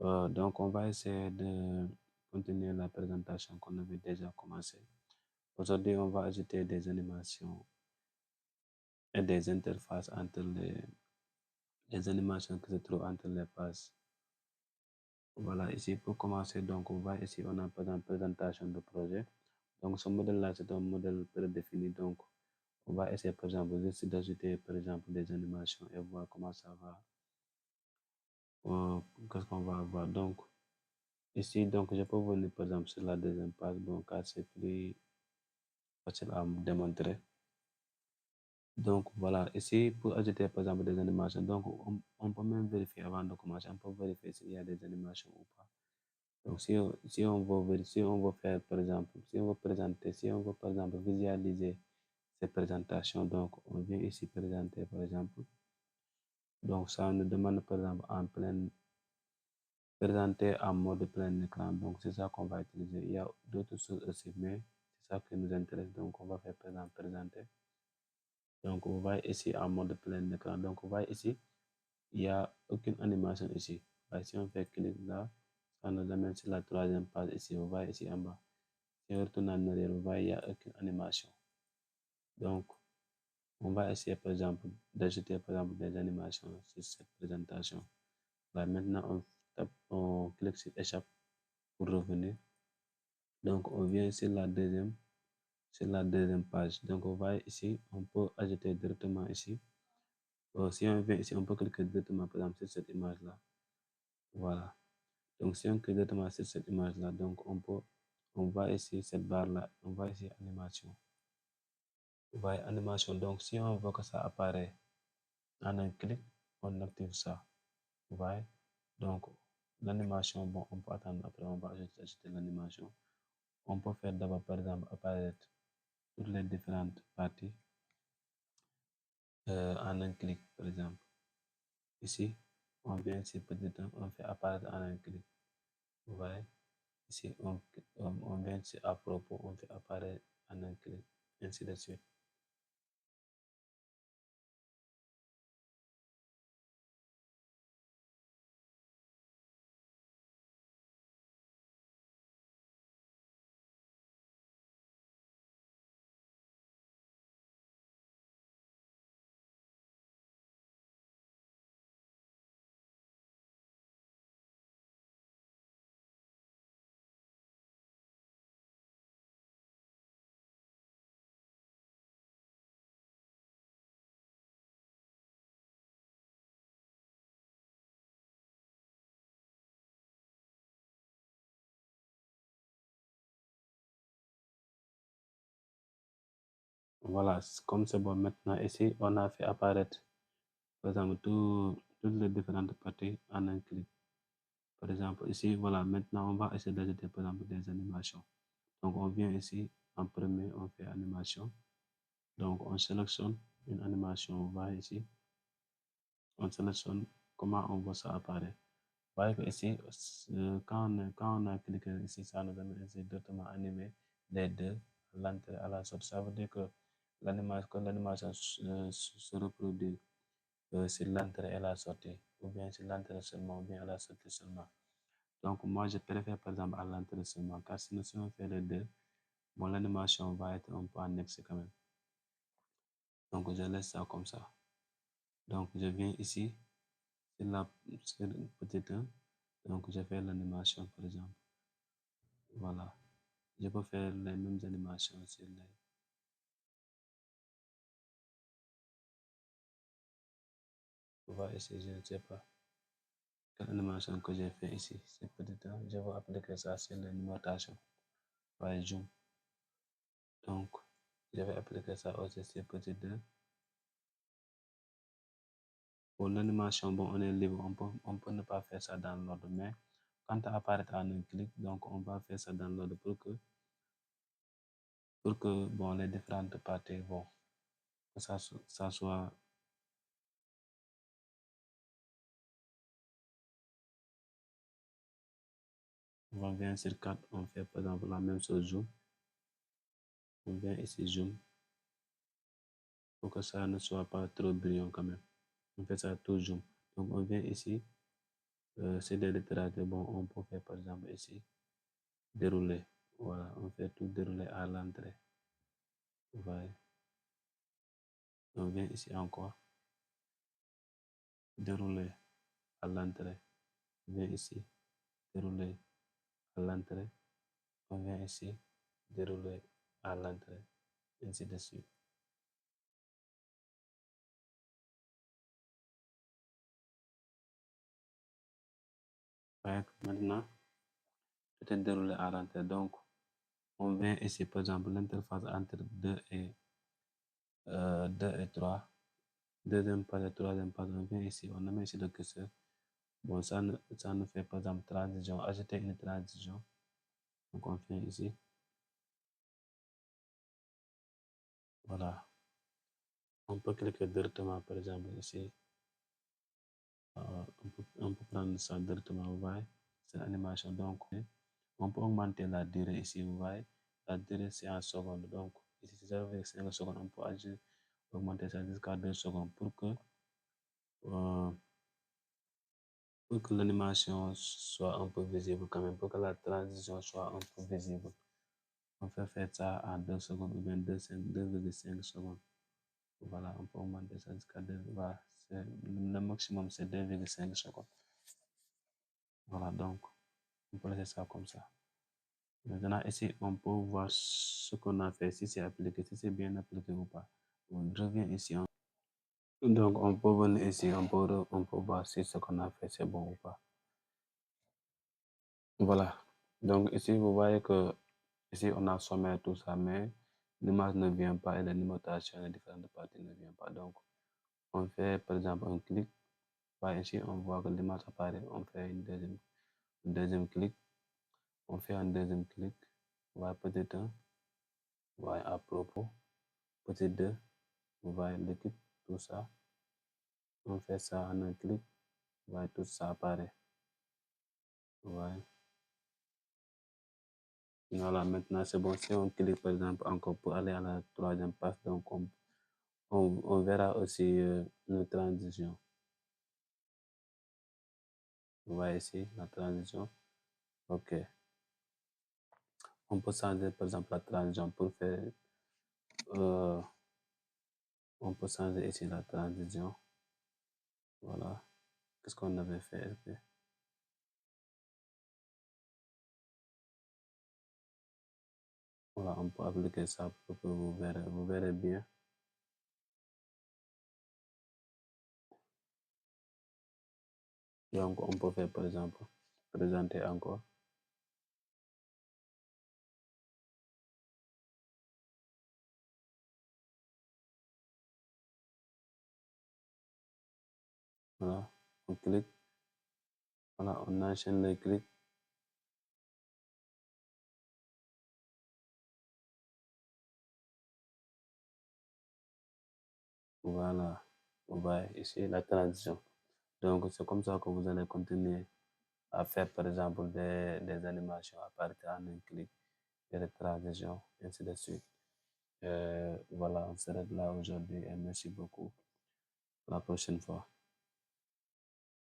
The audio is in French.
Donc, on va essayer de continuer la présentation qu'on avait déjà commencé. Aujourd'hui, on va ajouter des animations et des interfaces entre les animations qui se trouvent entre les pages. Voilà, ici pour commencer, donc on va ici, on a par exemple présentation de projet. Donc, ce modèle-là, c'est un modèle prédéfini. Donc, on va essayer par exemple juste d'ajouter par exemple des animations et voir comment ça va, qu'est-ce qu'on va avoir. Donc, ici, donc, je peux venir par exemple sur la deuxième page, donc, car c'est plus facile à démontrer. Donc, voilà, ici, pour ajouter par exemple des animations, donc, on peut même vérifier avant de commencer, on peut vérifier s'il y a des animations ou pas. Donc, si on veut vérifier, si on veut faire par exemple, si on veut présenter, si on veut par exemple visualiser cette présentation, donc, on vient ici présenter par exemple. Donc, ça nous demande par exemple en plein présenter en mode plein écran. Donc, c'est ça qu'on va utiliser. Il y a d'autres choses aussi, mais c'est ça qui nous intéresse. Donc, on va faire par exemple présenter. Donc, on va ici en mode plein écran. Donc, on va ici, il n'y a aucune animation ici. Si on fait clic là, ça nous amène sur la troisième page ici. On va ici en bas. Si on retourne en arrière, on voit il n'y a aucune animation. Donc, on va essayer par exemple d'ajouter par exemple des animations sur cette présentation. Là, maintenant, on clique sur échappe pour revenir. Donc, on vient sur la deuxième page. Donc, on va ici, on peut ajouter directement ici. Si on vient ici, on peut cliquer directement par exemple sur cette image-là. Voilà. Donc, si on clique directement sur cette image-là, donc on va ici, cette barre-là, on va ici animation. On va animation. Donc, si on veut que ça apparaît en un clic, on active ça. Vous voyez? Donc, l'animation, bon, on peut attendre après, on va ajouter l'animation. On peut faire d'abord, par exemple, apparaître toutes les différentes parties en un clic, par exemple. Ici, on vient ici, petit 1, on fait apparaître en un clic. Vous voyez? Ici, on vient ici à propos, on fait apparaître en un clic, ainsi de suite. Voilà, comme c'est bon maintenant, ici, on a fait apparaître, par exemple, toutes les différentes parties en un clic. Par exemple, ici, voilà, maintenant, on va essayer d'ajouter, par exemple, des animations. Donc, on vient ici, en premier, on fait animation. Donc, on sélectionne une animation, on va ici, on sélectionne comment on veut ça apparaître. Vous voyez que ici, quand on a cliqué ici, ça nous amène ici directement animer les deux, l'entrée à la sortie. Ça veut dire que l'animation se reproduit sur l'entrée et la sortie, ou bien sur l'entrée seulement, ou bien à la sortie seulement. Donc, moi, je préfère par exemple à l'entrée seulement, car sinon, si on fait les deux, bon, l'animation va être un peu annexée quand même. Donc, je laisse ça comme ça. Donc, je viens ici, sur petit 1, donc je fais l'animation par exemple. Voilà. Je peux faire les mêmes animations sur les. On va essayer, je ne sais pas quelle animation que j'ai fait ici. C'est petit 1, je vais appliquer ça sur les numérotations. Par zoom. Donc, je vais appliquer ça aussi sur petit 2. Pour l'animation, bon, on est libre, on peut ne pas faire ça dans l'ordre, mais quand ça apparaît en un clic, donc on va faire ça dans l'ordre pour que bon, les différentes parties, bon, que ça soit. On vient sur 4, on fait par exemple la même chose, zoom. On vient ici, zoom, pour que ça ne soit pas trop brillant quand même. On fait ça tout zoom. Donc on vient ici, C'est des littératures, bon, on peut faire par exemple ici, dérouler. Voilà, on fait tout dérouler à l'entrée. Vous voyez. On vient ici encore, dérouler à l'entrée. On vient ici, dérouler à l'entrée. On vient ici, dérouler à l'entrée, ainsi de suite. Ouais, maintenant, tout est déroulé à l'entrée. Donc, on vient ici, par exemple, l'interface entre 2 et 3. Deuxième page et troisième page, on vient ici, on met ici le curseur. Bon, ça nous fait, par exemple, transition, ajouter une transition. Donc, on vient ici. Voilà. On peut cliquer directement, par exemple, ici. On peut prendre ça directement, vous voyez, cette animation. Donc, on peut augmenter la durée ici, vous voyez. La durée, c'est en secondes. Donc, ici, c'est 0,5 secondes. On peut augmenter ça jusqu'à 2 secondes euh, pour que l'animation soit un peu visible quand même, pour que la transition soit un peu visible. On peut faire ça en 2 secondes ou bien 2,5 secondes. Voilà, on peut augmenter ça jusqu'à 2. Voilà, le maximum, c'est 2,5 secondes. Voilà, donc, on peut laisser ça comme ça. Maintenant, ici, on peut voir ce qu'on a fait, si c'est appliqué, si c'est bien appliqué ou pas. On revient ici. Donc, on peut venir ici, on peut voir si ce qu'on a fait, c'est bon ou pas. Voilà. Donc, ici, vous voyez que ici, on a sommé tout ça, mais l'image ne vient pas et la numérotation, les différentes parties ne viennent pas. Donc, on fait, par exemple, un clic. Ici, on voit que l'image apparaît. On fait un deuxième clic. On fait un deuxième clic. Voilà, peut-être un. Voilà, à propos. Peut-être deux. Vous voyez l'équipe, tout ça. On fait ça en un clic. Vous voyez, tout ça apparaît. Vous voyez. Voilà, maintenant c'est bon. Si on clique par exemple encore pour aller à la troisième page, donc on verra aussi une transition. Vous voyez ici la transition. OK. On peut changer par exemple la transition pour faire. euh, on peut changer ici la transition. Voilà. Qu'est-ce qu'on avait fait? Voilà, on peut appliquer ça pour que vous verrez bien. Donc, on peut faire par exemple présenter encore. Voilà, on clique. Voilà, on enchaîne les clics. Voilà, on va ici la transition. Donc, c'est comme ça que vous allez continuer à faire, par exemple, des animations à partir d'un clic et des transitions, ainsi de suite. Voilà, on s'arrête là aujourd'hui et merci beaucoup. À la prochaine fois.